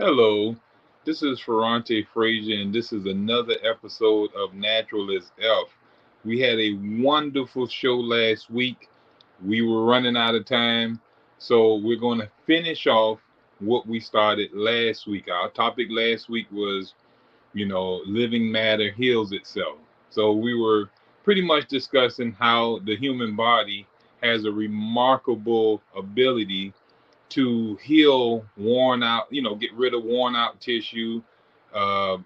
Hello, this is Ferrante Frazier, and this is another episode of Natural as F. We had a wonderful show last week. We were running out of time, so we're going to finish off what we started last week. Our topic last week was, living matter heals itself. So we were pretty much discussing how the human body has a remarkable ability to heal worn out, get rid of worn out tissue,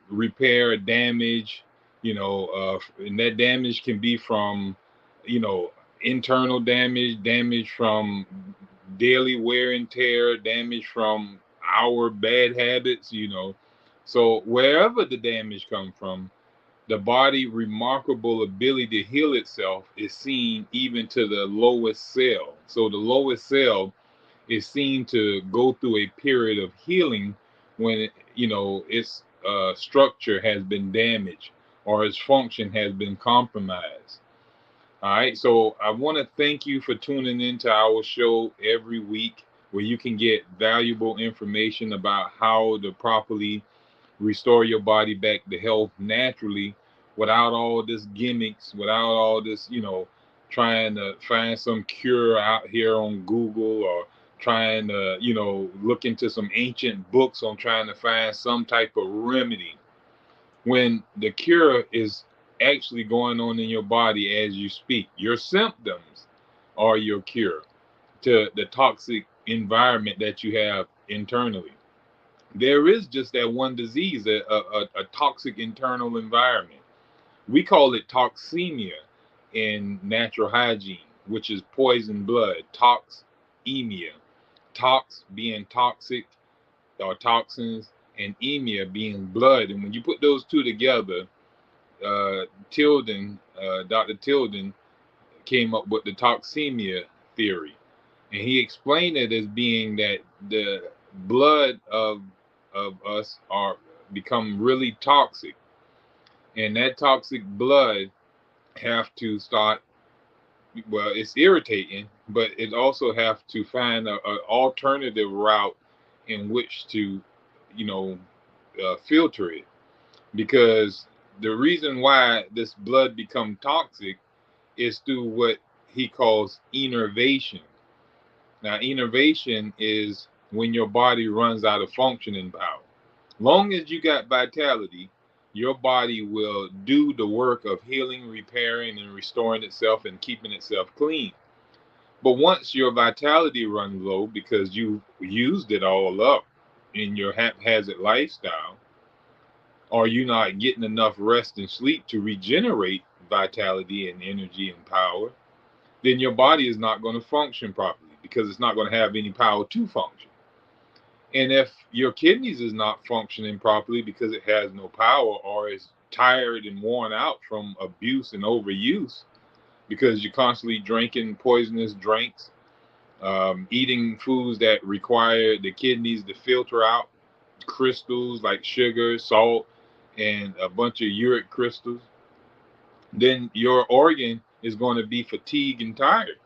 repair damage, and that damage can be from, you know, internal damage, damage from daily wear and tear, damage from our bad habits. So wherever the damage comes from, the body remarkable ability to heal itself is seen even to the lowest cell. So the lowest cell is seen to go through a period of healing when its structure has been damaged or its function has been compromised. All right, so I want to thank you for tuning into our show every week, where you can get valuable information about how to properly restore your body back to health naturally, without all this gimmicks, without all this, trying to find some cure out here on Google, or trying to, look into some ancient books on trying to find some type of remedy, when the cure is actually going on in your body as you speak. Your symptoms are your cure to the toxic environment that you have internally. There is just that one disease, a toxic internal environment. We call it toxemia in natural hygiene, which is poison blood. Toxemia. Tox being toxic or toxins, and emia being blood. And when you put those two together, Dr. Tilden came up with the toxemia theory. And he explained it as being that the blood of us are become really toxic, and that toxic blood have to start, well, it's irritating, but it also have to find a alternative route in which to, you know filter it, because the reason why this blood become toxic is through what he calls innervation. Now, innervation is when your body runs out of functioning power. Long as you got vitality, your body will do the work of healing, repairing, and restoring itself and keeping itself clean. But once your vitality runs low because you used it all up in your haphazard lifestyle, or you're not getting enough rest and sleep to regenerate vitality and energy and power, then your body is not going to function properly because it's not going to have any power to function. And if your kidneys is not functioning properly because it has no power, or is tired and worn out from abuse and overuse, because you're constantly drinking poisonous drinks, eating foods that require the kidneys to filter out crystals like sugar, salt, and a bunch of uric crystals, then your organ is going to be fatigued and tired.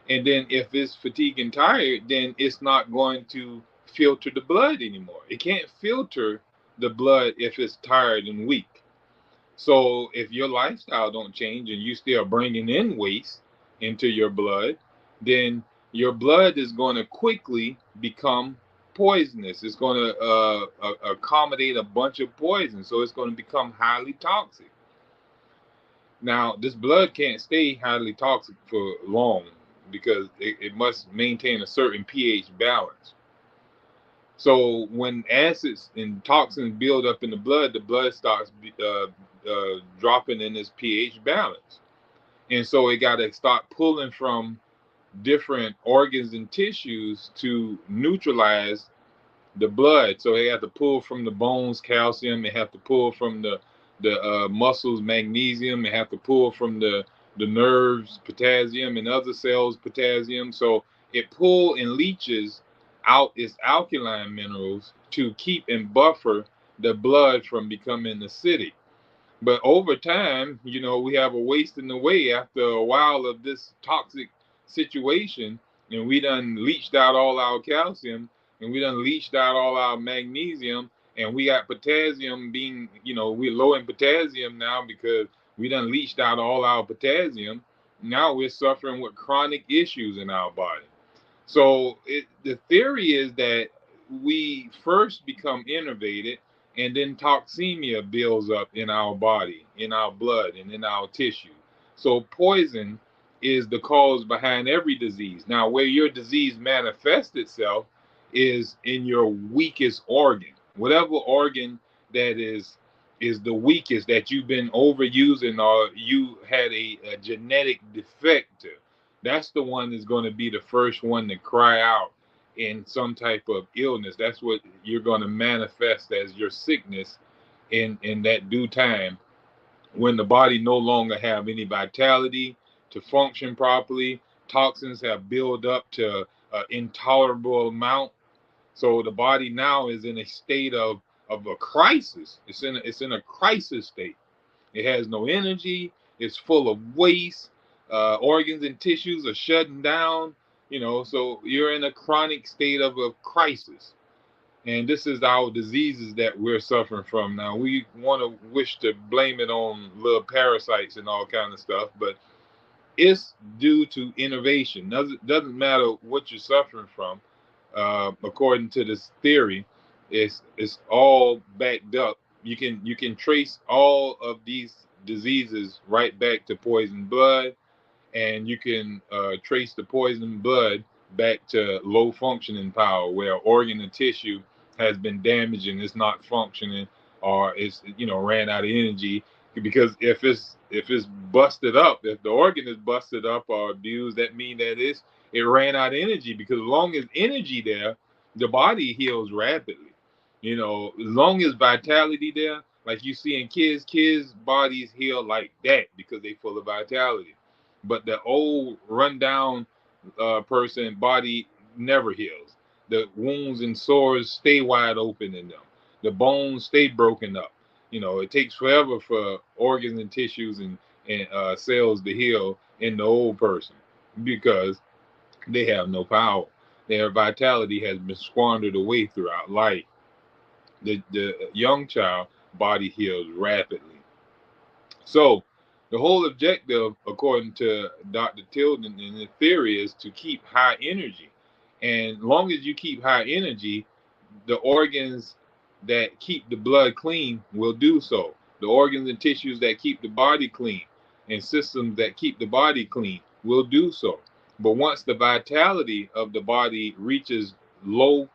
And then if it's fatigued and tired, then it's not going to filter the blood anymore. It can't filter the blood if it's tired and weak. So if your lifestyle don't change and you still bringing in waste into your blood, then your blood is going to quickly become poisonous. It's going to accommodate a bunch of poison. So it's going to become highly toxic. Now, this blood can't stay highly toxic for long because it must maintain a certain pH balance. So when acids and toxins build up in the blood starts dropping in its pH balance. And so it got to start pulling from different organs and tissues to neutralize the blood. So they have to pull from the bones calcium. They have to pull from the muscles magnesium. They have to pull from the nerves potassium, and other cells potassium. So it pull and leaches out its alkaline minerals to keep and buffer the blood from becoming acidic. But over time, we have a wasting away after a while of this toxic situation, and we done leached out all our calcium. and we done leached out all our magnesium, and we got potassium being, we're low in potassium now because we done leached out all our potassium. Now we're suffering with chronic issues in our body. So the theory is that we first become innervated, and then toxemia builds up in our body, in our blood, and in our tissue. So poison is the cause behind every disease. Now, where your disease manifests itself is in your weakest organ. Whatever organ that is the weakest that you've been overusing, or you had a genetic defect to, that's the one that's going to be the first one to cry out in some type of illness. That's what you're going to manifest as your sickness in that due time, when the body no longer have any vitality to function properly. Toxins have built up to an intolerable amount. So the body now is in a state of a crisis. It's in a crisis state. It has no energy. It's full of waste. Organs and tissues are shutting down. So you're in a chronic state of a crisis. And this is our diseases that we're suffering from now. We want to wish to blame it on little parasites and all kind of stuff, but it's due to innovation. Doesn't matter what you're suffering from. According to this theory, it's all backed up. You can trace all of these diseases right back to poison blood, and you can trace the poison blood back to low functioning power, where organ and tissue has been damaged and it's not functioning, or it's ran out of energy. Because if it's busted up, if the organ is busted up or abused, that mean that it ran out of energy. Because as long as energy there, the body heals rapidly. As long as vitality there, like you see in kids bodies heal like that because they full of vitality. But the old rundown person body never heals. The wounds and sores stay wide open in them. The bones stay broken up. It takes forever for organs and tissues and cells to heal in the old person, because they have no power. Their vitality has been squandered away throughout life. The young child body heals rapidly. So the whole objective, according to Dr. Tilden in the theory, is to keep high energy. And long as you keep high energy, the organs that keep the blood clean will do so. The organs and tissues that keep the body clean, and systems that keep the body clean, will do so. But once the vitality of the body reaches low,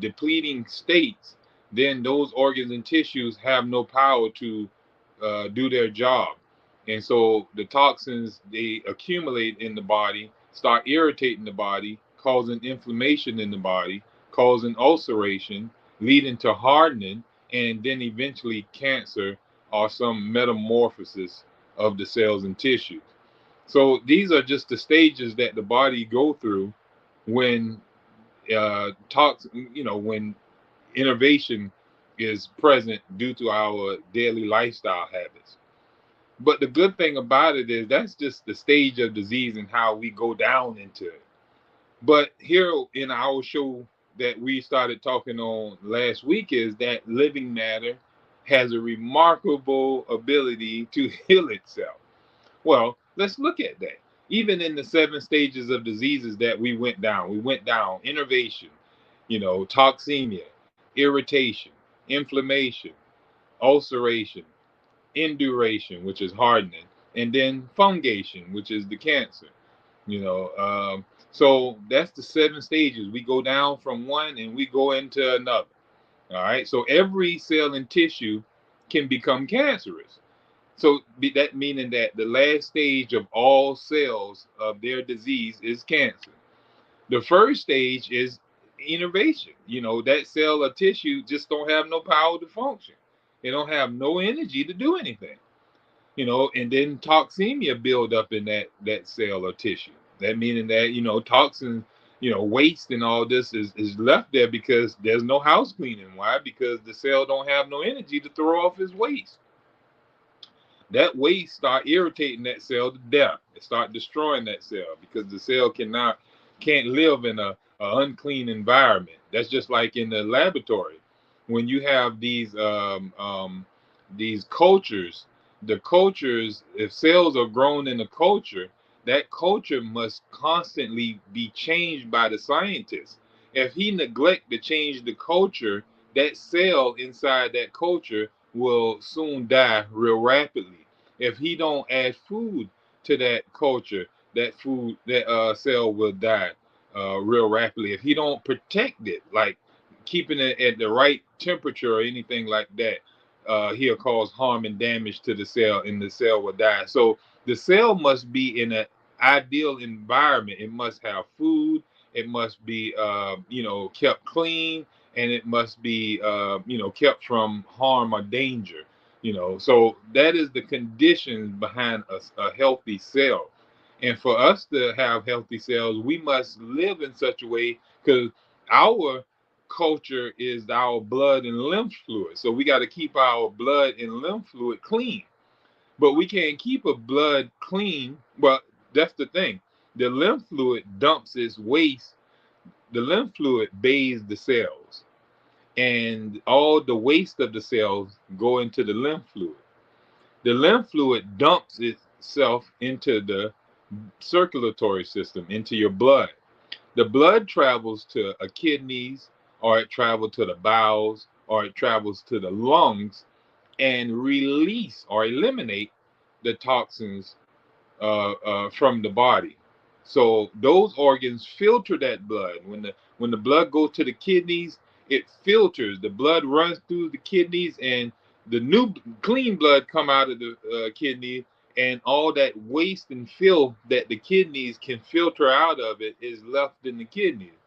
depleting states, then those organs and tissues have no power to do their job. And so the toxins, they accumulate in the body, start irritating the body, causing inflammation in the body, causing ulceration, leading to hardening, and then eventually cancer or some metamorphosis of the cells and tissues. So these are just the stages that the body go through when when innovation is present due to our daily lifestyle habits. But the good thing about it is that's just the stage of disease and how we go down into it. But here in our show that we started talking on last week is that living matter has a remarkable ability to heal itself. Well, let's look at that. Even in the 7 stages of diseases that we went down innervation, toxemia, irritation, inflammation, ulceration, induration, which is hardening, and then fungation, which is the cancer. So that's the 7 stages. We go down from one and we go into another. All right. So every cell and tissue can become cancerous. So that meaning that the last stage of all cells of their disease is cancer. The first stage is innervation. That cell or tissue just don't have no power to function. They don't have no energy to do anything. And then toxemia build up in that cell or tissue. That meaning that, toxins, waste and all this is left there because there's no house cleaning. Why? Because the cell don't have no energy to throw off its waste. That waste start irritating that cell to death. It start destroying that cell because the cell can't live in a unclean environment. That's just like in the laboratory when you have these cultures. The cultures, if cells are grown in a culture, that culture must constantly be changed by the scientist. If he neglect to change the culture, that cell inside that culture will soon die real rapidly. If he don't add food to that culture, that cell will die real rapidly. If he don't protect it, like keeping it at the right temperature or anything like that, he'll cause harm and damage to the cell, and the cell will die. So the cell must be in an ideal environment. It must have food. It must be, kept clean, and it must be, kept from harm or danger. So that is the conditions behind a healthy cell. And for us to have healthy cells, we must live in such a way, because our culture is our blood and lymph fluid. So we got to keep our blood and lymph fluid clean. But we can't keep a blood clean. Well, that's the thing. The lymph fluid dumps its waste. The lymph fluid bathes the cells, and all the waste of the cells go into the lymph fluid. The lymph fluid dumps itself into the circulatory system, into your blood. The blood travels to a kidneys, or it travels to the bowels, or it travels to the lungs, and release or eliminate the toxins from the body. So those organs filter that blood. When the blood goes to the kidneys, it filters. The blood runs through the kidneys, and the new clean blood come out of the kidney, and all that waste and filth that the kidneys can filter out of it is left in the kidneys,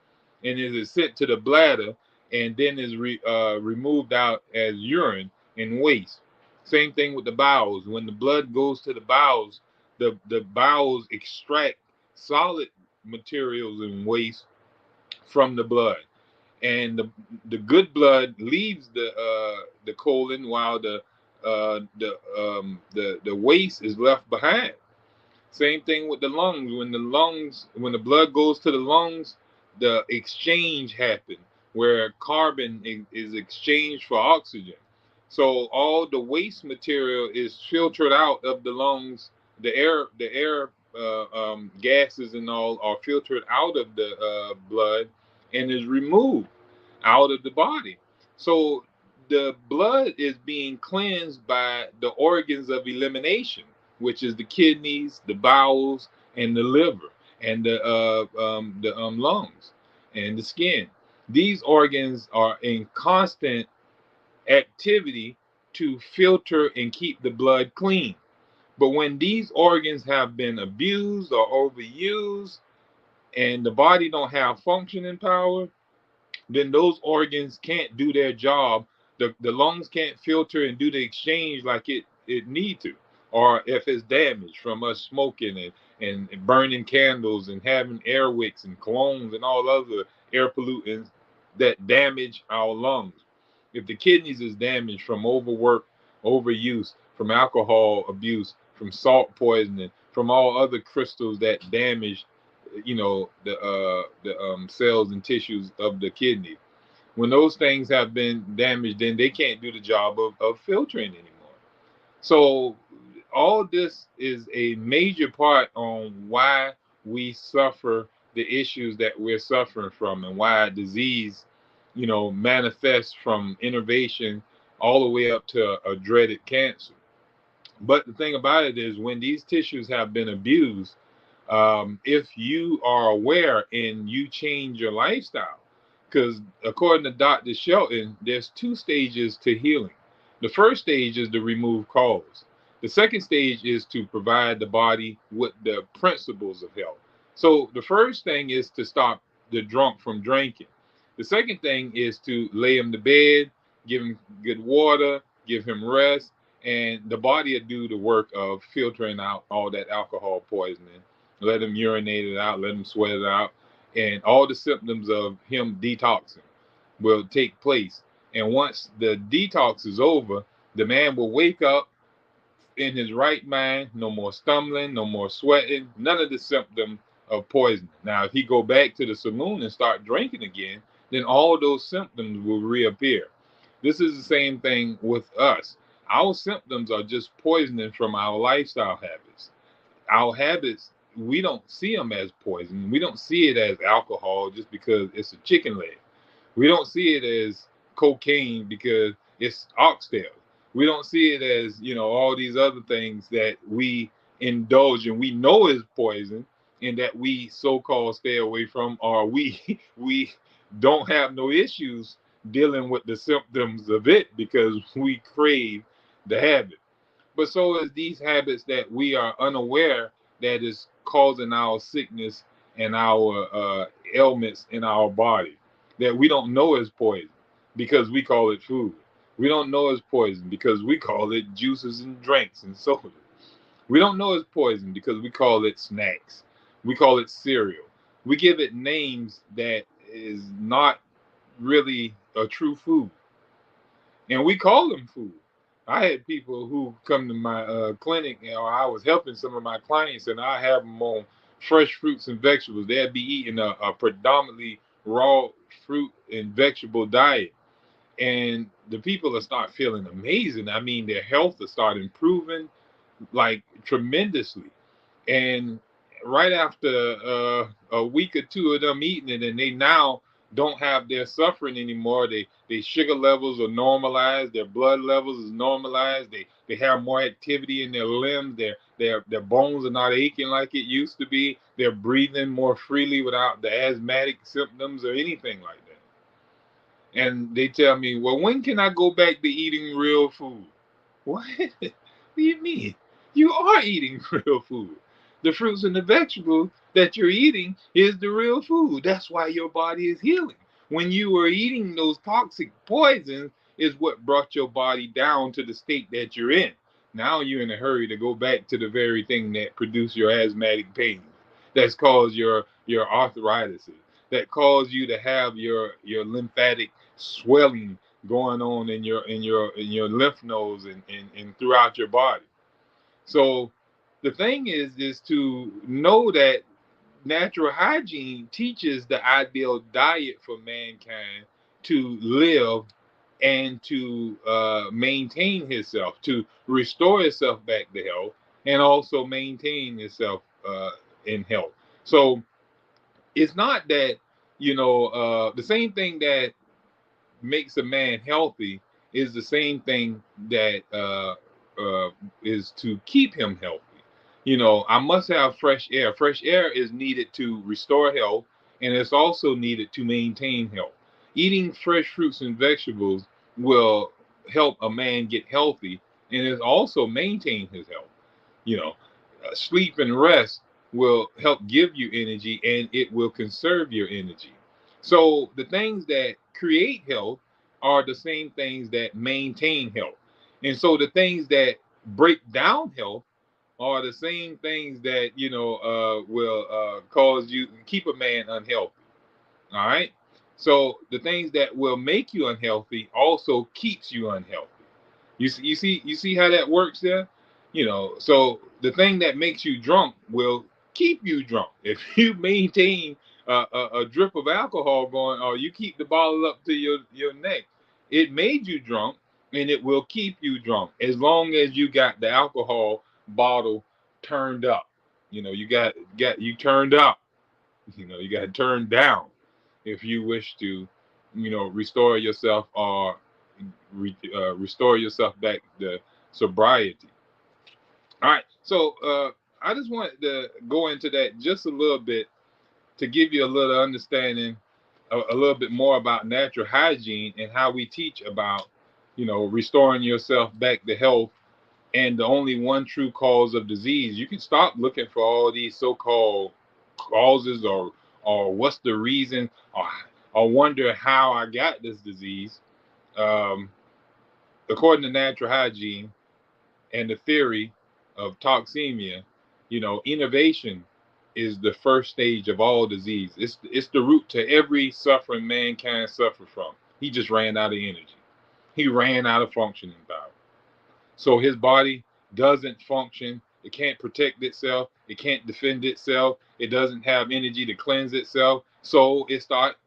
and it is sent to the bladder, and then is removed out as urine and waste. Same thing with the bowels. When the blood goes to the bowels, the bowels extract solid materials and waste from the blood, and the good blood leaves the colon, while the waste is left behind. Same thing with the lungs. When the blood goes to the lungs, the exchange happens where carbon is exchanged for oxygen. So all the waste material is filtered out of the lungs. The air gases and all are filtered out of the blood, and is removed out of the body. So the blood is being cleansed by the organs of elimination, which is the kidneys, the bowels, and the liver, and the lungs, and the skin. These organs are in constant activity to filter and keep the blood clean. But when these organs have been abused or overused, and the body don't have functioning power, then those organs can't do their job. The lungs can't filter and do the exchange like it need to. Or if it's damaged from us smoking and burning candles and having air wicks and colognes and all other air pollutants that damage our lungs. If the kidneys is damaged from overwork, overuse, from alcohol abuse, from salt poisoning, from all other crystals that damage, the cells and tissues of the kidney. When those things have been damaged, then they can't do the job of filtering anymore. So all this is a major part on why we suffer the issues that we're suffering from, and why disease, manifests from innervation all the way up to a dreaded cancer. But the thing about it is, when these tissues have been abused, if you are aware and you change your lifestyle, because according to Dr. Shelton, there's two stages to healing. The first stage is to remove cause. The second stage is to provide the body with the principles of health. So the first thing is to stop the drunk from drinking. The second thing is to lay him to bed, give him good water, give him rest, and the body will do the work of filtering out all that alcohol poisoning. Let him urinate it out, let him sweat it out, and all the symptoms of him detoxing will take place. And once the detox is over, the man will wake up in his right mind, no more stumbling, no more sweating, none of the symptoms of poison. Now, if he go back to the saloon and start drinking again, then all those symptoms will reappear. This is the same thing with us. Our symptoms are just poisoning from our lifestyle habits. Our habits, we don't see them as poison. We don't see it as alcohol just because it's a chicken leg. We don't see it as cocaine because it's oxtail. We don't see it as, all these other things that we indulge and we know is poison and that we so-called stay away from, or we we don't have no issues dealing with the symptoms of it because we crave the habit. But so is these habits that we are unaware that is causing our sickness and our ailments in our body that we don't know is poison because we call it food. We don't know it's poison because we call it juices and drinks and soda. We don't know it's poison because we call it snacks. We call it cereal. We give it names that is not really a true food. And we call them food. I had people who come to my clinic, or I was helping some of my clients, and I have them on fresh fruits and vegetables. They'd be eating a predominantly raw fruit and vegetable diet, and the people will start feeling amazing. I mean, their health will start improving like tremendously. And right after a week or two of them eating it, and they now don't have their suffering anymore. They sugar levels are normalized, their blood levels is normalized. They have more activity in their limbs. Their bones are not aching like it used to be. They're breathing more freely without the asthmatic symptoms or anything like that. And they tell me, well, when can I go back to eating real food? What? What do you mean? You are eating real food. The fruits and the vegetables that you're eating is the real food. That's why your body is healing. When you were eating those toxic poisons is what brought your body down to the state that you're in. Now you're in a hurry to go back to the very thing that produced your asthmatic pain, that's caused your arthritis, that caused you to have your lymphatic swelling going on in your lymph nodes and throughout your body. So the thing is to know that natural hygiene teaches the ideal diet for mankind to live and to maintain himself, to restore himself back to health, and also maintain himself in health. So it's not that the same thing that makes a man healthy is the same thing that is to keep him healthy. I must have fresh air. Fresh air is needed to restore health, and it's also needed to maintain health. Eating fresh fruits and vegetables will help a man get healthy, and it also maintain his health. You know, Sleep and rest will help give you energy, and it will conserve your energy. So the things that create health are the same things that maintain health. And so the things that break down health are the same things that will cause you keep a man unhealthy. All right. So the things that will make you unhealthy also keeps you unhealthy. You see how that works there. So the thing that makes you drunk will keep you drunk. If you maintain a drip of alcohol going, or you keep the bottle up to your neck, it made you drunk, and it will keep you drunk as long as you got the alcohol bottle turned up. You got you turned up. You got to turn down if you wish to, restore yourself, or restore yourself back to sobriety. All right. So I just wanted to go into that just a little bit to give you a little understanding, a little bit more about natural hygiene and how we teach about, restoring yourself back to health and the only one true cause of disease. You can stop looking for all these so-called causes, or what's the reason, or wonder how I got this disease. Um, According to natural hygiene and the theory of toxemia, innovation is the first stage of all disease. It's the root to every suffering mankind suffer from. He just ran out of energy. He ran out of functioning power. So his body doesn't function It can't protect itself. It can't defend itself. It doesn't have energy to cleanse itself. So it starts,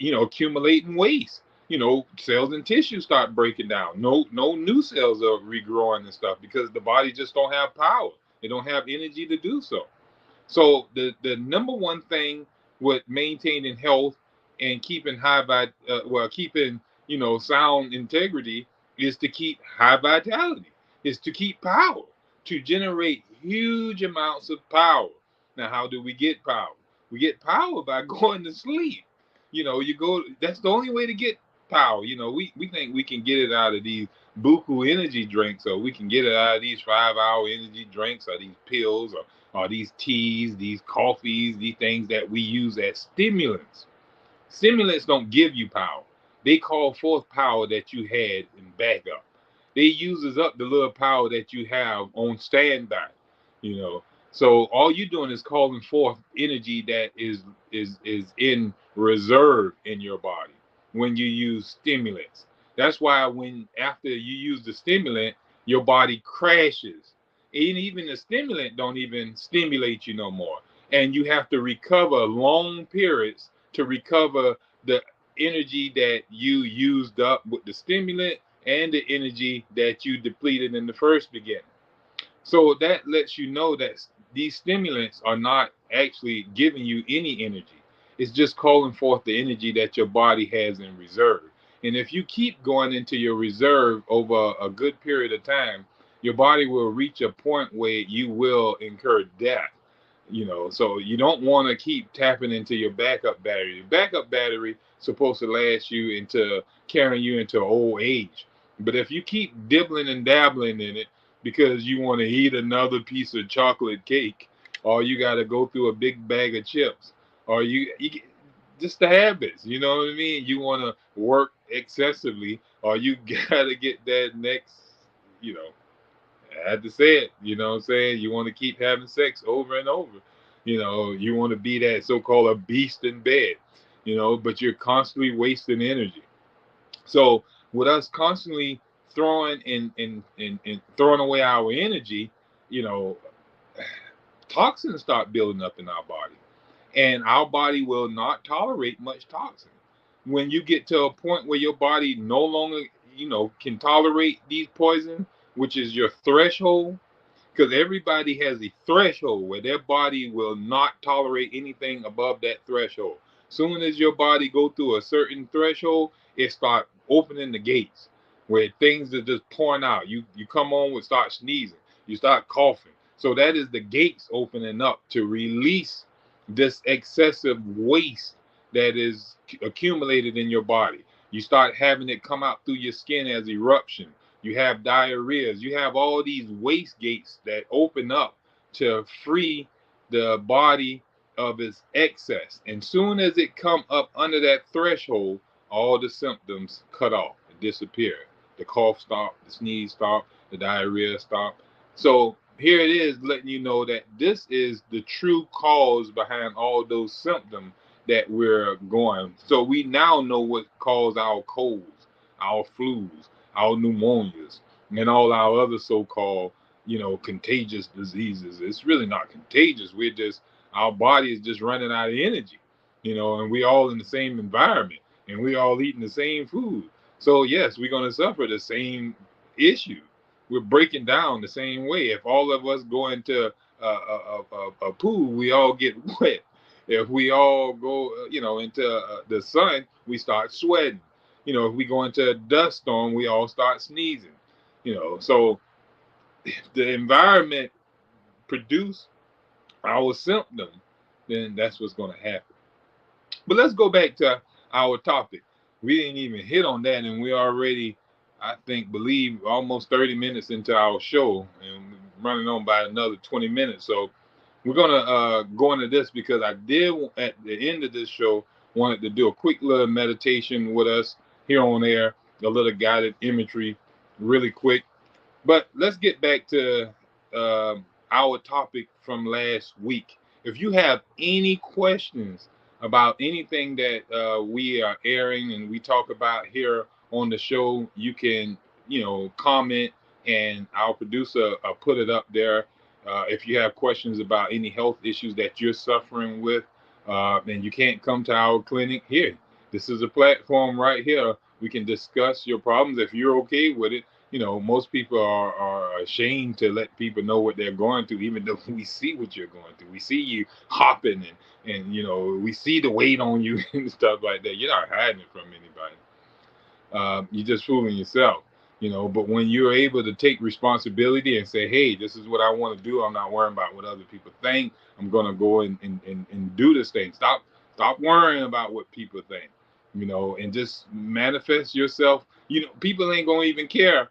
accumulating waste. Cells and tissues start breaking down. No new cells are regrowing and stuff because the body just don't have power. They don't have energy to do so. So the number one thing with maintaining health and keeping keeping sound integrity is to keep high vitality, is to keep power, to generate huge amounts of power. Now, how do we get power? We get power by going to sleep. You go. That's the only way to get power. We think we can get it out of these buku energy drinks, or we can get it out of these 5-hour energy drinks, or these pills, or these teas, these coffees, these things that we use as stimulants. Stimulants don't give you power. They call forth power that you had in backup. They uses up the little power that you have on standby. You know. So all you're doing is calling forth energy that is in reserve in your body when you use stimulants. That's why when after you use the stimulant, your body crashes. And even the stimulant don't even stimulate you no more. And you have to recover long periods to recover the energy that you used up with the stimulant and the energy that you depleted in the first beginning. So that lets you know that these stimulants are not actually giving you any energy. It's just calling forth the energy that your body has in reserve. And if you keep going into your reserve over a good period of time, your body will reach a point where you will incur death. So you don't want to keep tapping into your backup battery. The backup battery is supposed to last you into carrying you into old age. But if you keep dibbling and dabbling in it because you want to eat another piece of chocolate cake, or you got to go through a big bag of chips, or just the habits, you know what I mean? You want to work excessively, or you got to get that next, you know, I had to say it, you know what I'm saying? You want to keep having sex over and over. You want to be that so-called a beast in bed, but you're constantly wasting energy. So with us constantly throwing and throwing away our energy, you know, toxins start building up in our body. And our body will not tolerate much toxin. When you get to a point where your body no longer, can tolerate these poisons, which is your threshold, because everybody has a threshold where their body will not tolerate anything above that threshold. Soon as your body go through a certain threshold, it start opening the gates where things are just pouring out. You come on with start sneezing, you start coughing. So that is the gates opening up to release this excessive waste that is accumulated in your body. You start having it come out through your skin as eruption. You have diarrheas. You have all these waste gates that open up to free the body of its excess. And soon as it come up under that threshold, all the symptoms cut off and disappear. The cough stop, the sneeze stop, the diarrhea stop. So here it is letting you know that this is the true cause behind all those symptoms that we're going. So we now know what caused our colds, our flus, our pneumonias, and all our other so-called, contagious diseases. It's really not contagious. Our body is just running out of energy, and we all in the same environment, and we all eating the same food. So yes, we're going to suffer the same issue. We're breaking down the same way. If all of us go into a pool, we all get wet. If we all go, into the sun, we start sweating. If we go into a dust storm, we all start sneezing. So if the environment produce our symptom, then that's what's going to happen. But let's go back to our topic. We didn't even hit on that, and we already, I believe almost 30 minutes into our show, and we're running on by another 20 minutes. So we're gonna go into this because I did at the end of this show wanted to do a quick little meditation with us here on air, a little guided imagery, really quick. But let's get back to our topic from last week. If you have any questions about anything that we are airing and we talk about here on the show, you can, comment and our producer put it up there. If you have questions about any health issues that you're suffering with, and you can't come to our clinic, here, this is a platform right here. We can discuss your problems if you're okay with it. You know, most people are ashamed to let people know what they're going through, even though we see what you're going through. We see you hopping, and you know, we see the weight on you and stuff like that. You're not hiding it from anybody. You're just fooling yourself, you know. But when you're able to take responsibility and say, hey, this is what I want to do, I'm not worrying about what other people think. I'm going to go and do this thing. Stop worrying about what people think, you know, and just manifest yourself. You know, people ain't going to even care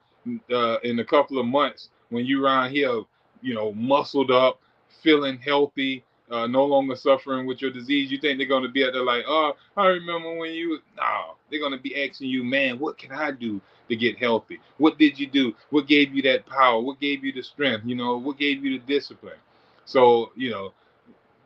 in a couple of months when you around here, you know, muscled up, feeling healthy, no longer suffering with your disease. You think they're going to be out there like, oh, I remember when you, no, they're going to be asking you, man, what can I do to get healthy? What did you do? What gave you that power? What gave you the strength? You know, what gave you the discipline? So, you know,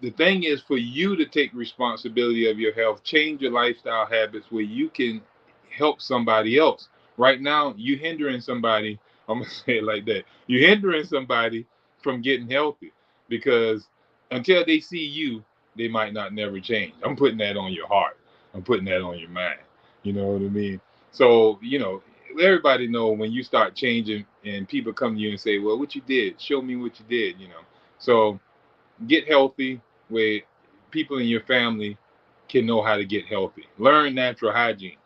the thing is for you to take responsibility of your health, change your lifestyle habits where you can help somebody else. Right now, you hindering somebody. I'm gonna say it like that. You're hindering somebody from getting healthy because until they see you, they might not never change. I'm putting that on your heart. I'm putting that on your mind. You know what I mean? So, you know, everybody know when you start changing and people come to you and say, well, what you did, show me what you did, you know. So get healthy where people in your family can know how to get healthy. Learn natural hygiene.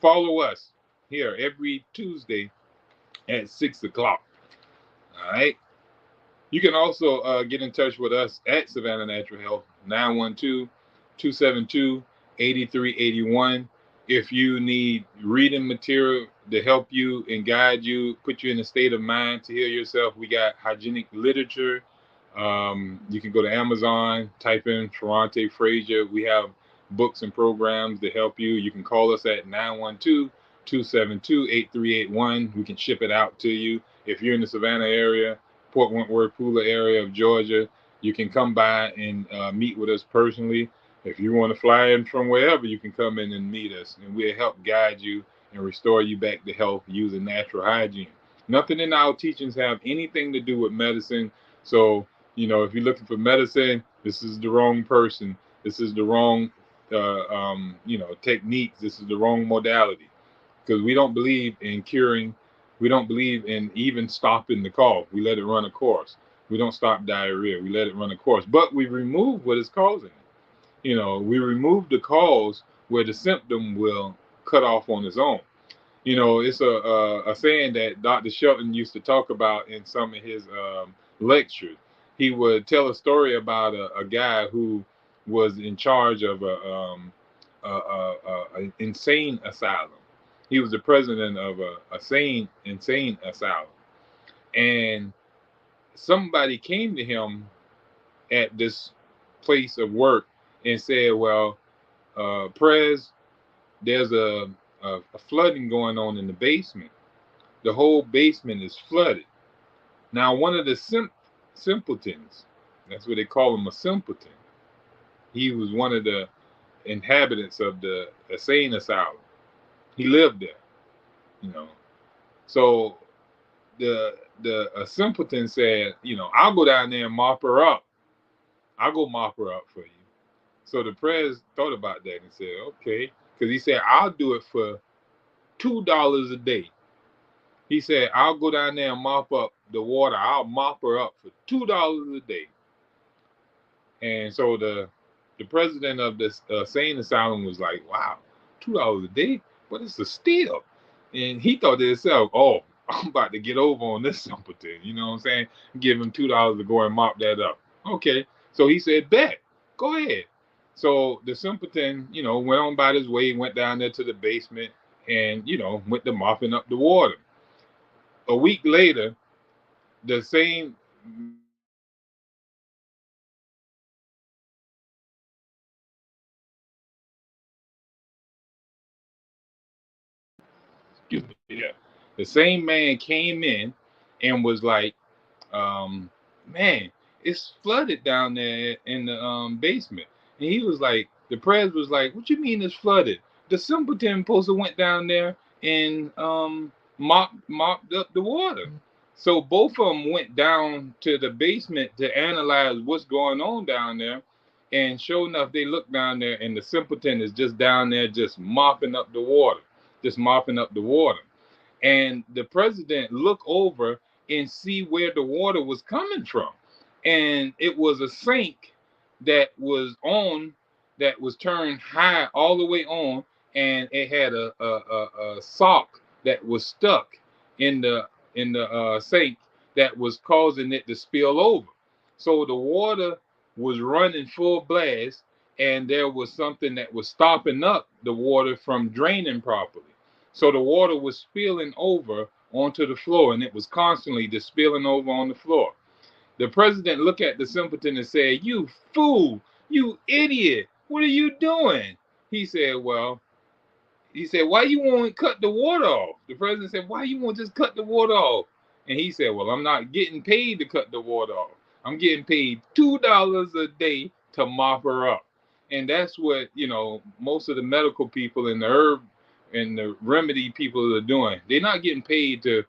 Follow us here every Tuesday at 6 o'clock. All right. You can also get in touch with us at Savannah Natural Health, 912-272-8381. If you need reading material to help you and guide you, put you in a state of mind to heal yourself, we got hygienic literature. You can go to Amazon, type in Ferrante Frazier. We have books and programs to help you. You can call us at 912-272-8381. We can ship it out to you. If you're in the Savannah area, Port Wentworth, Pooler area of Georgia, you can come by and meet with us personally. If you want to fly in from wherever, you can come in and meet us, and we'll help guide you and restore you back to health using natural hygiene. Nothing in our teachings have anything to do with medicine. So, you know, if you're looking for medicine, this is the wrong person. This is the wrong, you know, techniques. This is the wrong modality because we don't believe in curing. We don't believe in even stopping the cough. We let it run a course. We don't stop diarrhea. We let it run a course. But we remove what is causing it. You know, we remove the cause where the symptom will cut off on its own. You know, it's a saying that Dr. Shelton used to talk about in some of his lectures. He would tell a story about a guy who was in charge of an insane asylum. He was the president of a insane asylum, and somebody came to him at this place of work and said, "Well, Prez, there's a flooding going on in the basement. The whole basement is flooded." Now, one of the simpletons, that's what they call him, a simpleton. He was one of the inhabitants of the insane asylum. He lived there, you know. So the a simpleton said, you know, I'll go down there and mop her up. I'll go mop her up for you. So the prez thought about that and said, okay, because he said, I'll do it for $2 a day. He said, I'll go down there and mop up the water. I'll mop her up for $2 a day. And so the president of this sane asylum was like, wow, $2 a day? But it's a steal. And he thought to himself, oh, I'm about to get over on this simpleton. You know what I'm saying? Give him $2 to go and mop that up. Okay. So he said, bet, go ahead. So the simpleton, you know, went on about his way, went down there to the basement and, you know, went to mopping up the water. A week later, the same excuse me, yeah, the same man came in and was like, um, man, it's flooded down there in the basement. And he was like, the prez was like, what you mean it's flooded? The simpleton supposed to went down there and mopped up the water. So both of them went down to the basement to analyze what's going on down there. And sure enough, they look down there, and the simpleton is just down there, just mopping up the water, just mopping up the water. And the president look over and see where the water was coming from, and it was a sink that was on, that was turned high all the way on, and it had a sock that was stuck in the sink that was causing it to spill over. So the water was running full blast, and there was something that was stopping up the water from draining properly. So the water was spilling over onto the floor, and it was constantly just spilling over on the floor. The president looked at the simpleton and said, "You fool, you idiot, what are you doing?" He said, "Well," he said, "why you won't cut the water off?" The president said, "Why you won't just cut the water off?" And he said, "Well, I'm not getting paid to cut the water off. I'm getting paid $2 a day to mop her up." And that's what, most of the medical people and the herb and the remedy people are doing. They're not getting paid to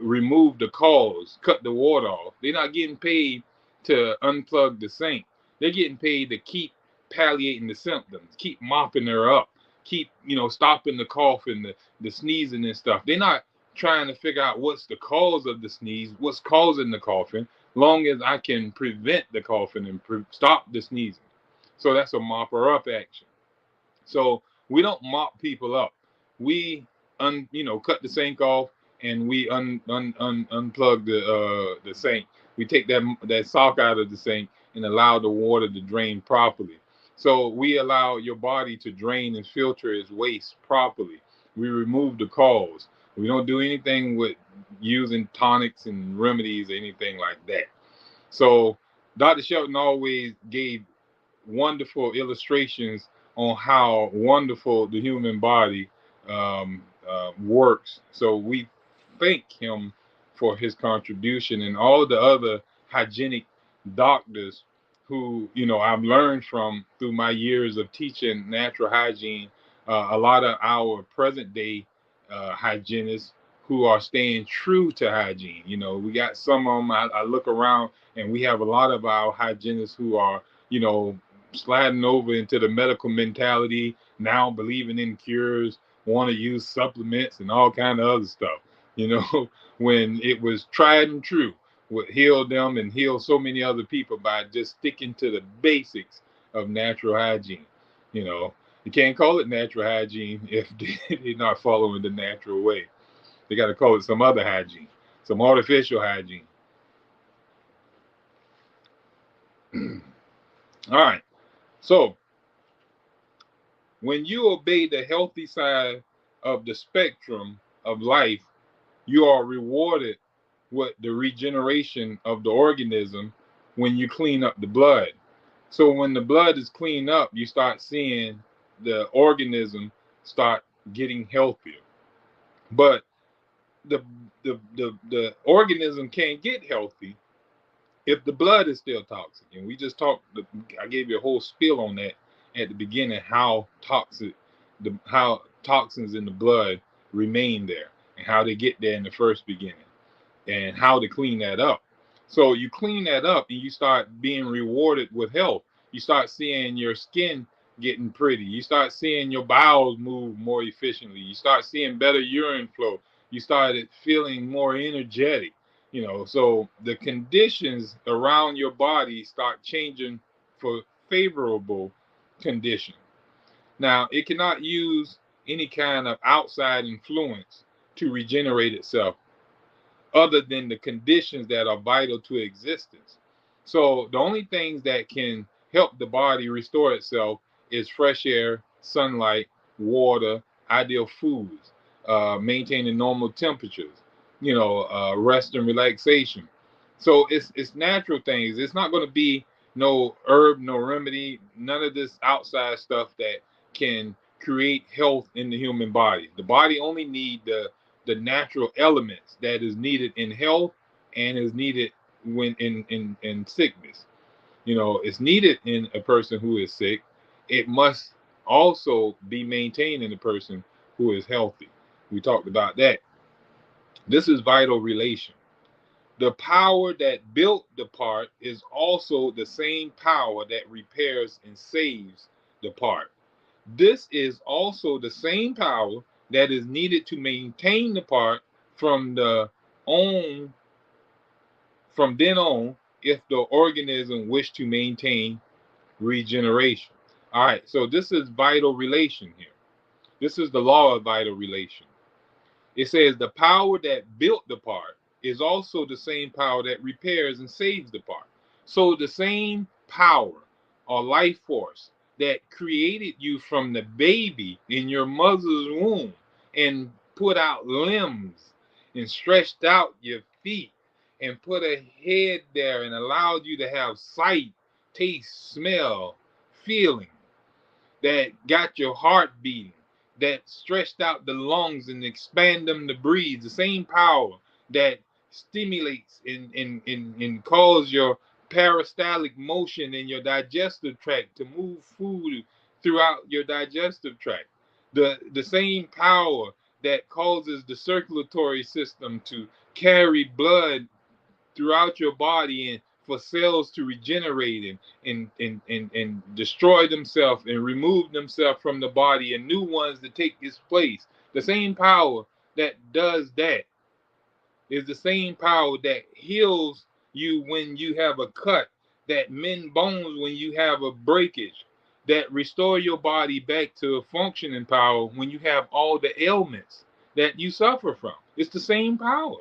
remove the cause, cut the water off. They're not getting paid to unplug the sink. They're getting paid to keep palliating the symptoms, keep mopping her up, keep stopping the coughing, the sneezing and stuff. They're not trying to figure out what's the cause of the sneeze, what's causing the coughing, long as I can prevent the coughing and stop the sneezing. So that's a mopper up action. So we don't mop people up. We cut the sink off, and we unplug the sink. We take that sock out of the sink and allow the water to drain properly. So we allow your body to drain and filter its waste properly. We remove the cause. We don't do anything with using tonics and remedies or anything like that. So Dr. Shelton always gave wonderful illustrations on how wonderful the human body works. So we thank him for his contribution, and all of the other hygienic doctors who I've learned from through my years of teaching natural hygiene. A lot of our present day hygienists who are staying true to hygiene. We got some of them. I look around, and we have a lot of our hygienists who are sliding over into the medical mentality now, believing in cures, want to use supplements and all kind of other stuff. When it was tried and true, would heal them and heal so many other people by just sticking to the basics of natural hygiene. You can't call it natural hygiene if they're not following the natural way. They got to call it some other hygiene, some artificial hygiene. All right. So when you obey the healthy side of the spectrum of life, you are rewarded with the regeneration of the organism when you clean up the blood. So when the blood is cleaned up, you start seeing the organism start getting healthier. But the organism can't get healthy if the blood is still toxic. And we just talked, I gave you a whole spiel on that at the beginning, how how toxins in the blood remain there, and how they get there in the first beginning, and how to clean that up. So you clean that up, and you start being rewarded with health. You start seeing your skin getting pretty. You start seeing your bowels move more efficiently. You start seeing better urine flow. You started feeling more energetic. So the conditions around your body start changing for favorable conditions. Now, it cannot use any kind of outside influence to regenerate itself other than the conditions that are vital to existence. So the only things that can help the body restore itself is fresh air, sunlight, water, ideal foods, maintaining normal temperatures, rest and relaxation. So it's natural things. It's not going to be no herb, no remedy, none of this outside stuff that can create health in the human body. The body only need the natural elements that is needed in health and is needed when in sickness. It's needed in a person who is sick. It must also be maintained in a person who is healthy. We talked about that. This is vital relation. The power that built the part is also the same power that repairs and saves the part. This is also the same power that is needed to maintain the part from the on from then on if the organism wish to maintain regeneration. All right, so this is vital relation here. This is the law of vital relation. It says the power that built the part is also the same power that repairs and saves the part. So the same power or life force that created you from the baby in your mother's womb and put out limbs and stretched out your feet and put a head there and allowed you to have sight, taste, smell, feeling, that got your heart beating, that stretched out the lungs and expand them to breathe, the same power that stimulates and cause your peristaltic motion in your digestive tract to move food throughout your digestive tract. The same power that causes the circulatory system to carry blood throughout your body and for cells to regenerate and destroy themselves and remove themselves from the body and new ones to take its place. The same power that does that is the same power that heals you when you have a cut, that mend bones when you have a breakage, that restore your body back to a functioning power when you have all the ailments that you suffer from. It's the same power.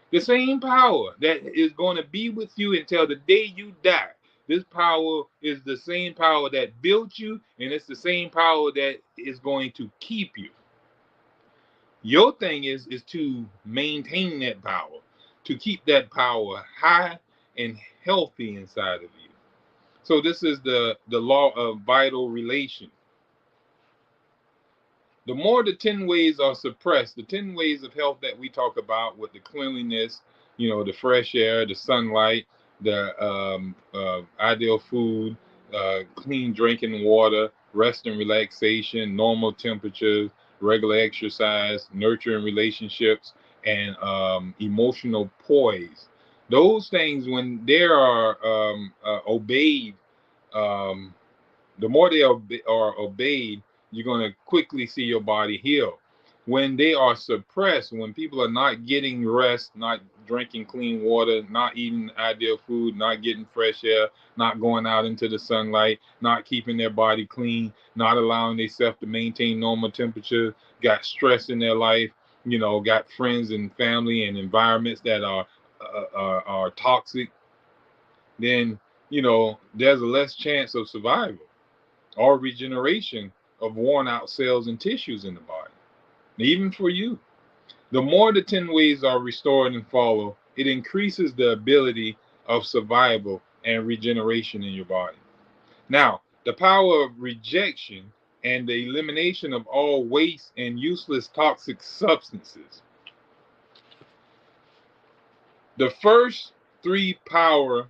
The same power that is going to be with you until the day you die. This power is the same power that built you, and it's the same power that is going to keep you. Your thing is to maintain that power, to keep that power high and healthy inside of you. So this is the law of vital relation. The more the 10 ways are suppressed, the 10 ways of health that we talk about with the cleanliness, the fresh air, the sunlight, the ideal food, clean drinking water, rest and relaxation, normal temperatures, regular exercise, nurturing relationships, and emotional poise. Those things, when they are obeyed, um, the more they are obeyed, you're going to quickly see your body heal. When they are suppressed, when people are not getting rest, not drinking clean water, not eating ideal food, not getting fresh air, not going out into the sunlight, not keeping their body clean, not allowing themselves to maintain normal temperature, got stress in their life, got friends and family and environments that are toxic, then there's a less chance of survival or regeneration of worn out cells and tissues in the body. Even for you, the more the 10 ways are restored and follow, it increases the ability of survival and regeneration in your body. Now, the power of rejection and the elimination of all waste and useless toxic substances. The first three power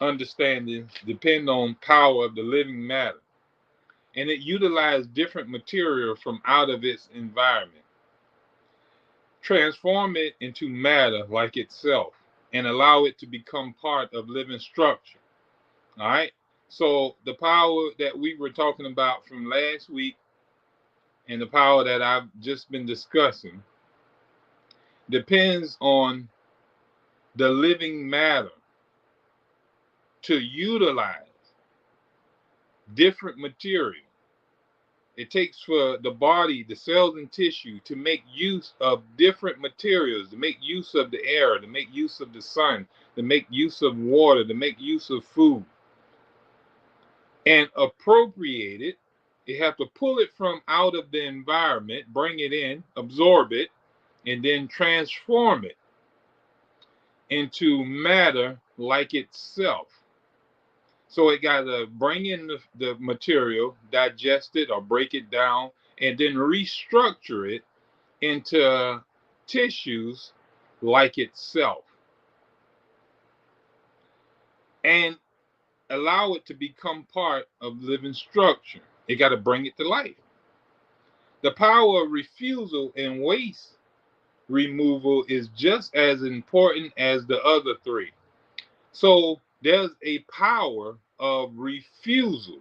understandings depend on power of the living matter, and it utilizes different material from out of its environment, transform it into matter like itself, and allow it to become part of living structure. All right. So the power that we were talking about from last week and the power that I've just been discussing depends on the living matter to utilize different material. It takes for the body, the cells and tissue to make use of different materials, to make use of the air, to make use of the sun, to make use of water, to make use of food. And appropriate it. You have to pull it from out of the environment, bring it in, absorb it, and then transform it into matter like itself. So it got to bring in the material, digest it or break it down, and then restructure it into tissues like itself. And allow it to become part of living structure. It got to bring it to life. The power of refusal and waste removal is just as important as the other three. So there's a power of refusal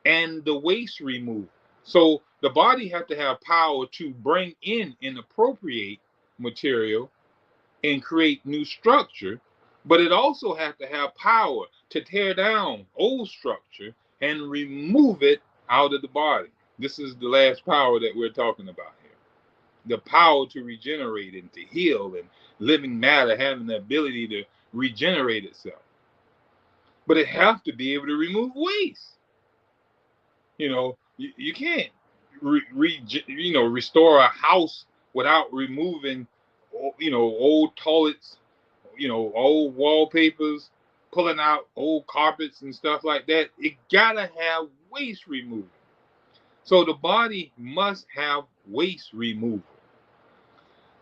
and the waste removal. So the body has to have power to bring in and appropriate material and create new structure, but it also has to have power to tear down old structure and remove it out of the body. This is the last power that we're talking about here. The power to regenerate and to heal, and living matter having the ability to regenerate itself. But it has to be able to remove waste. You can't restore a house without removing old toilets, old wallpapers, pulling out old carpets and stuff like that. It gotta have waste removal. So the body must have waste removal.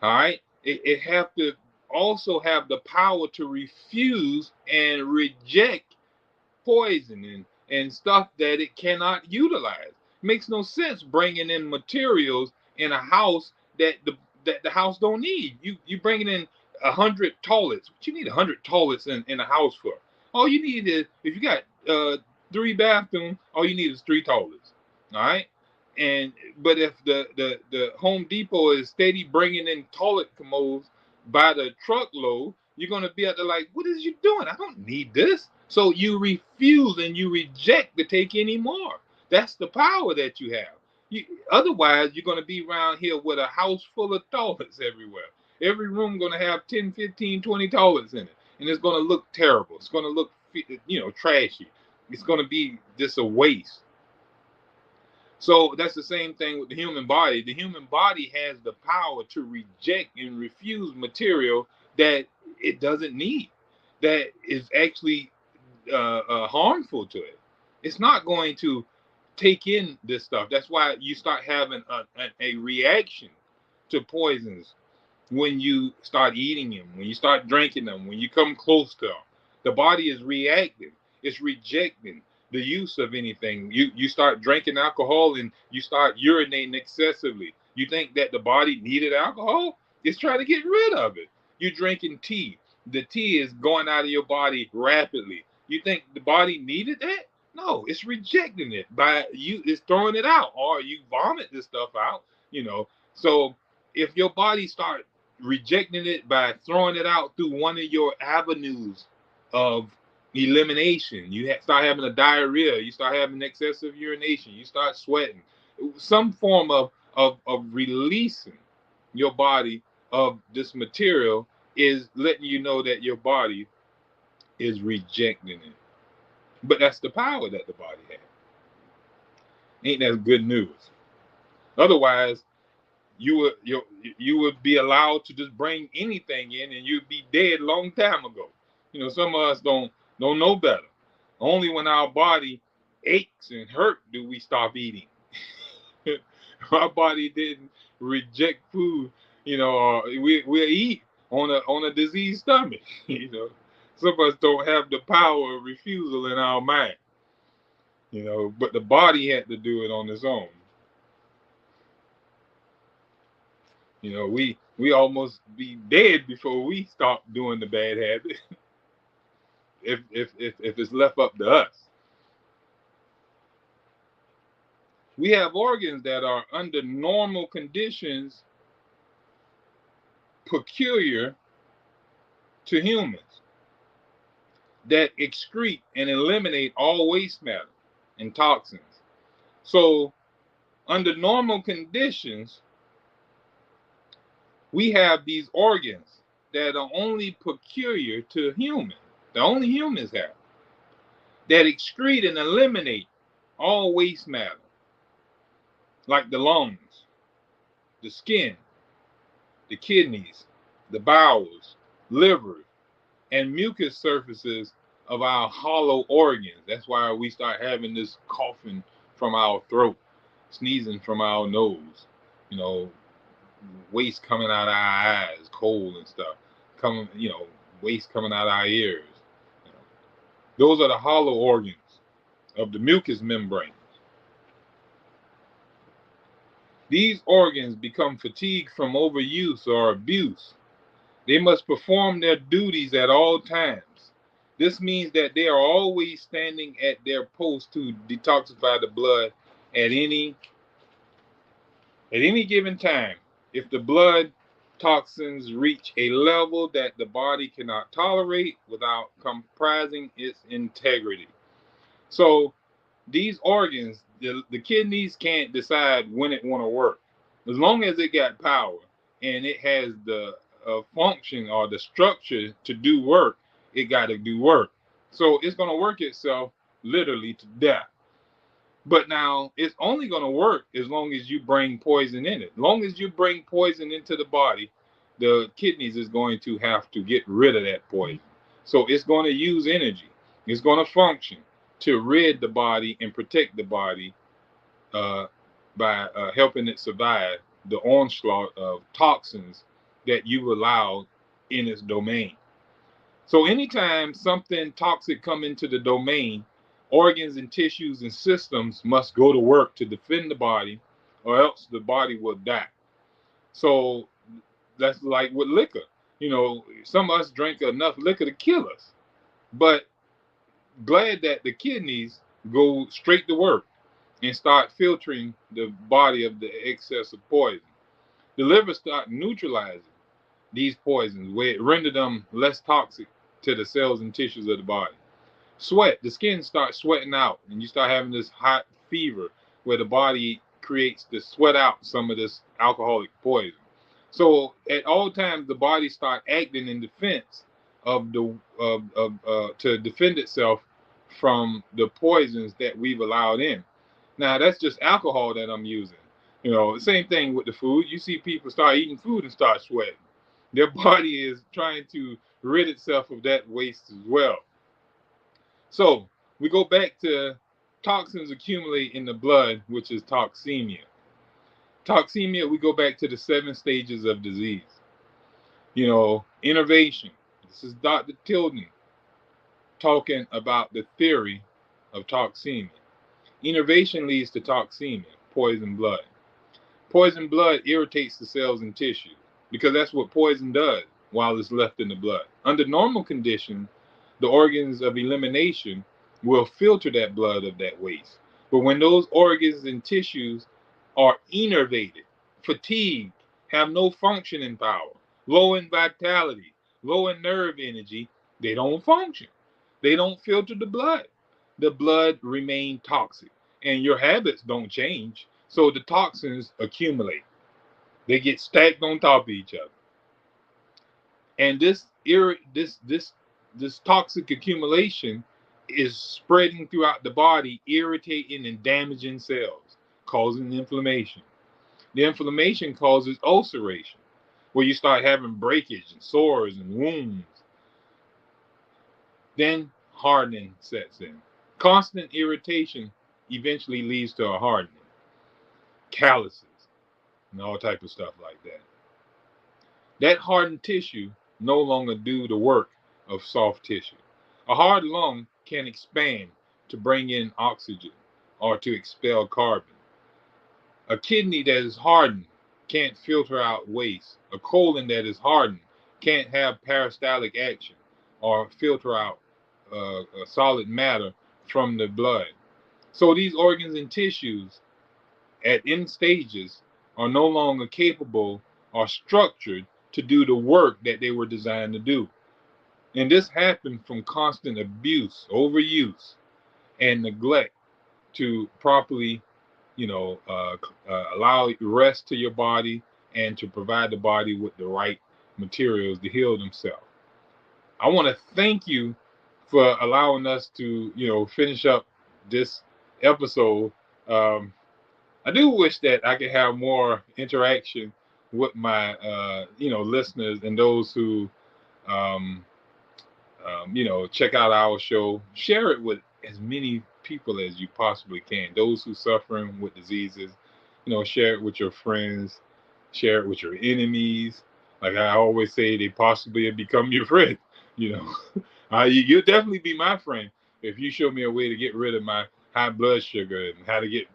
All right. It have to also have the power to refuse and reject poison and stuff that it cannot utilize. Makes no sense bringing in materials in a house that the house don't need. You bringing in 100 toilets. What you need 100 toilets in a house for? All you need is, if you got 3 bathrooms, all you need is 3 toilets. All right. But if the Home Depot is steady bringing in toilet commodes by the truckload, you're gonna be at the like, what is you doing? I don't need this. So you refuse and you reject to take any more. That's the power that you have. Otherwise, you're gonna be around here with a house full of toilets everywhere. Every room gonna have 10, 15, 20 toilets in it, and it's gonna look terrible. It's gonna look, trashy. It's gonna be just a waste. So that's the same thing with the human body. The human body has the power to reject and refuse material that it doesn't need, that is actually harmful to it. It's not going to take in this stuff. That's why you start having a reaction to poisons when you start eating them, when you start drinking them, when you come close to them. The body is reacting, it's rejecting the use of anything. You start drinking alcohol and you start urinating excessively. You think that the body needed alcohol? It's trying to get rid of it. You're drinking tea. The tea is going out of your body rapidly. You think the body needed that? No, it's rejecting it by you. It's throwing it out, or you vomit this stuff out. So if your body start rejecting it by throwing it out through one of your avenues of elimination, you start having a diarrhea, you start having excessive urination, you start sweating, some form of releasing your body of this material is letting you know that your body is rejecting it. But that's the power that the body has. Ain't that good news? Otherwise, you would be allowed to just bring anything in, and you'd be dead long time ago. Some of us don't know better. Only when our body aches and hurt do we stop eating. Our body didn't reject food, or we'll eat on a diseased stomach. Some of us don't have the power of refusal in our mind. But the body had to do it on its own. We almost be dead before we stop doing the bad habit. if it's left up to us. We have organs that are under normal conditions peculiar to humans, that excrete and eliminate all waste matter and toxins. So under normal conditions, we have these organs that are only peculiar to humans, that only humans have, that excrete and eliminate all waste matter, like the lungs, the skin, the kidneys, the bowels, liver, and mucous surfaces of our hollow organs. That's why we start having this coughing from our throat, sneezing from our nose, waste coming out of our eyes, cold and stuff, waste coming out of our ears. Those are the hollow organs of the mucous membrane. These organs become fatigued from overuse or abuse. They must perform their duties at all times. This means that they are always standing at their post to detoxify the blood at any given time. If the blood toxins reach a level that the body cannot tolerate without compromising its integrity. So these organs, the kidneys can't decide when it want to work. As long as it got power and it has the function or the structure to do work, it got to do work. So it's going to work itself literally to death. But now it's only going to work as long as you bring poison in it. As long as you bring poison into the body, the kidneys is going to have to get rid of that poison. So it's going to use energy. It's going to function to rid the body and protect the body uh, by helping it survive the onslaught of toxins that you allowed in its domain. So anytime something toxic come into the domain, organs and tissues and systems must go to work to defend the body, or else the body will die. So that's like with liquor. You know, some of us drink enough liquor to kill us. But glad that the kidneys go straight to work and start filtering the body of the excess of poison. The liver start neutralizing these poisons, where it render them less toxic to the cells and tissues of the body. Sweat, the skin starts sweating out, and you start having this hot fever where the body creates to sweat out some of this alcoholic poison. So at all times, the body start acting in defense of the to defend itself from the poisons that we've allowed in. Now that's just alcohol that I'm using. You know, same thing with the food. You see people start eating food and start sweating. Their body is trying to rid itself of that waste as well. So we go back to toxins accumulate in the blood, which is toxemia. Toxemia, we go back to the 7 stages of disease. You know, innervation. This is Dr. Tilden talking about the theory of toxemia. Innervation leads to toxemia, poison blood. Poison blood irritates the cells and tissue because that's what poison does while it's left in the blood. Under normal conditions, the organs of elimination will filter that blood of that waste. But when those organs and tissues are innervated, fatigued, have no functioning power, low in vitality, low in nerve energy, they don't function. They don't filter the blood. The blood remains toxic, and your habits don't change. So the toxins accumulate. They get stacked on top of each other. And this toxic accumulation is spreading throughout the body, irritating and damaging cells, causing inflammation. The inflammation causes ulceration, where you start having breakage and sores and wounds. Then hardening sets in. Constant irritation eventually leads to a hardening, calluses, and all type of stuff like that. That hardened tissue no longer do the work of soft tissue. A hard lung can expand to bring in oxygen or to expel carbon. A kidney that is hardened can't filter out waste. A colon that is hardened can't have peristaltic action or filter out solid matter from the blood. So these organs and tissues at end stages are no longer capable or structured to do the work that they were designed to do. And this happened from constant abuse, overuse, and neglect to properly, allow rest to your body and to provide the body with the right materials to heal themselves. I want to thank you for allowing us to, finish up this episode. I do wish that I could have more interaction with my, listeners and those who, um, check out our show. Share it with as many people as you possibly can. Those who suffering with diseases, share it with your friends, share it with your enemies. Like I always say, they possibly have become your friend. You know, you'll definitely be my friend if you show me a way to get rid of my high blood sugar and how to get,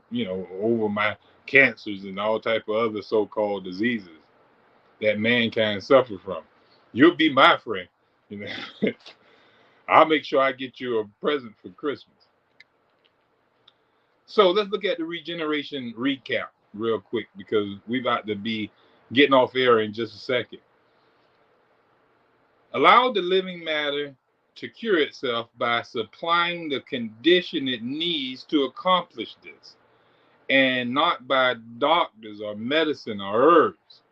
over my cancers and all type of other so-called diseases that mankind suffer from. You'll be my friend. You know, I'll make sure I get you a present for Christmas. So let's look at the regeneration recap real quick, because we're about to be getting off air in just a second. Allow the living matter to cure itself by supplying the condition it needs to accomplish this, and not by doctors or medicine or herbs.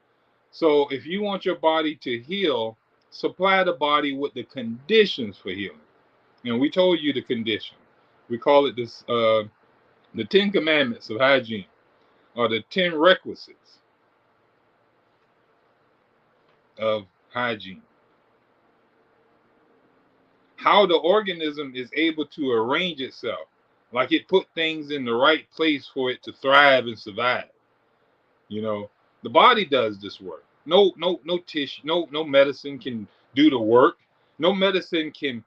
So if you want your body to heal, supply the body with the conditions for healing. And we told you the condition. We call it this the 10 Commandments of hygiene, or the 10 requisites of hygiene. How the organism is able to arrange itself, like it put things in the right place for it to thrive and survive. You know, the body does this work. No tissue, no medicine can do the work. No medicine can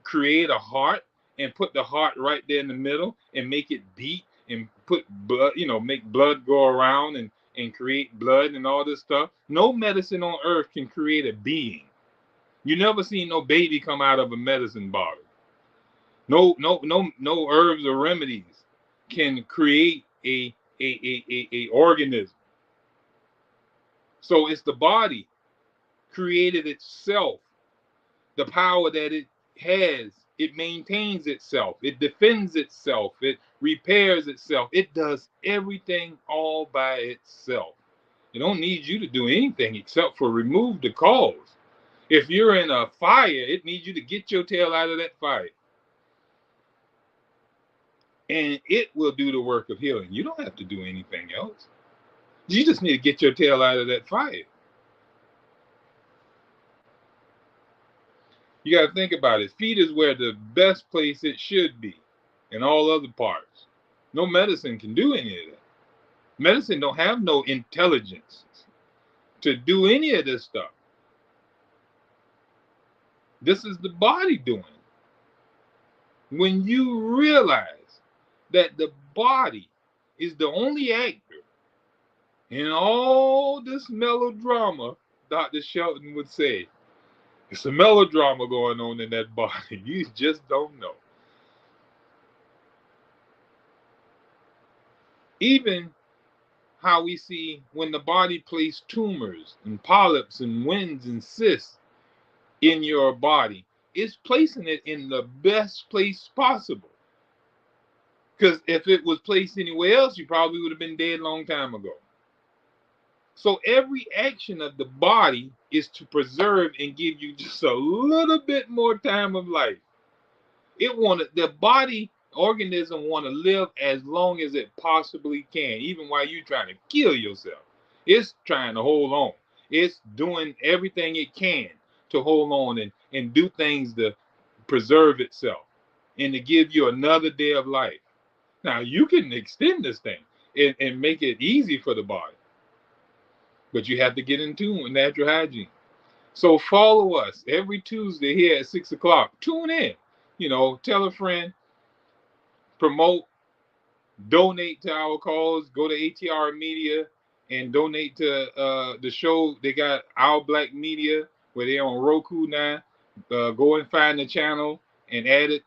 create a heart and put the heart right there in the middle and make it beat and put blood, you know, make blood go around and create blood and all this stuff. No medicine on earth can create a being. You never seen no baby come out of a medicine bottle. No herbs or remedies can create a organism. So it's the body created itself. The power that it has, it maintains itself, it defends itself, it repairs itself. It does everything all by itself. It don't need you to do anything except for remove the cause. If you're in a fire, it needs you to get your tail out of that fire. And it will do the work of healing. You don't have to do anything else. You just need to get your tail out of that fire. You got to think about it. Feet is where the best place it should be, and all other parts. No medicine can do any of that. Medicine don't have no intelligence to do any of this stuff. This is the body doing it. When you realize that the body is the only actor in all this melodrama, Dr. Shelton would say, it's a melodrama going on in that body. You just don't know. Even how we see when the body places tumors and polyps and winds and cysts in your body, it's placing it in the best place possible. Because if it was placed anywhere else, you probably would have been dead a long time ago. So every action of the body is to preserve and give you just a little bit more time of life. The body organism want to live as long as it possibly can, even while you're trying to kill yourself. It's trying to hold on. It's doing everything it can to hold on and do things to preserve itself and to give you another day of life. Now, you can extend this thing and make it easy for the body, but you have to get in tune with natural hygiene. So follow us every Tuesday here at 6 o'clock. Tune in. You know, tell a friend, promote, donate to our cause. Go to ATR Media and donate to the show. They got Our Black Media, where they're on Roku now. Go and find the channel and add it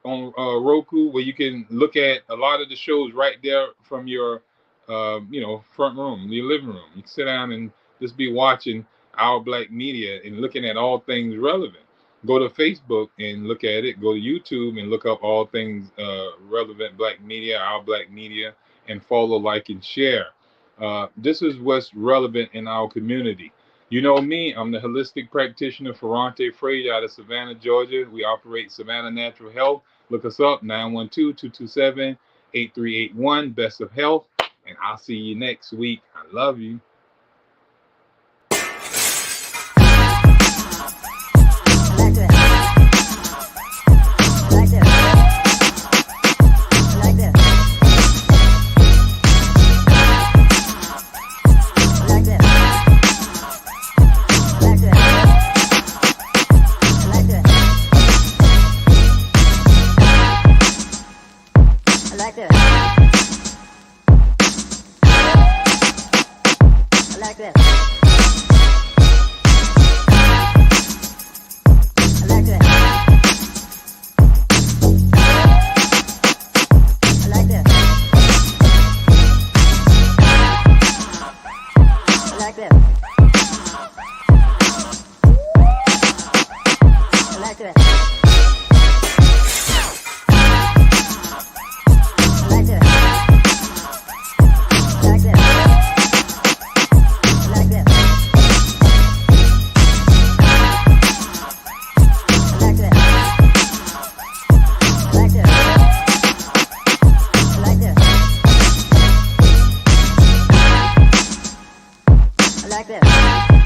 on Roku, where you can look at a lot of the shows right there from your front room, your living room. You can sit down and just be watching Our Black Media and looking at all things relevant. Go to Facebook and look at it. Go to YouTube and look up all things relevant Black Media, Our Black Media, and follow, like, and share. This is what's relevant in our community. You know me, I'm the holistic practitioner Ferrante Frazier out of Savannah, Georgia. We operate Savannah Natural Health. Look us up, 912-227-8381, Best of Health. And I'll see you next week. I love you. like this.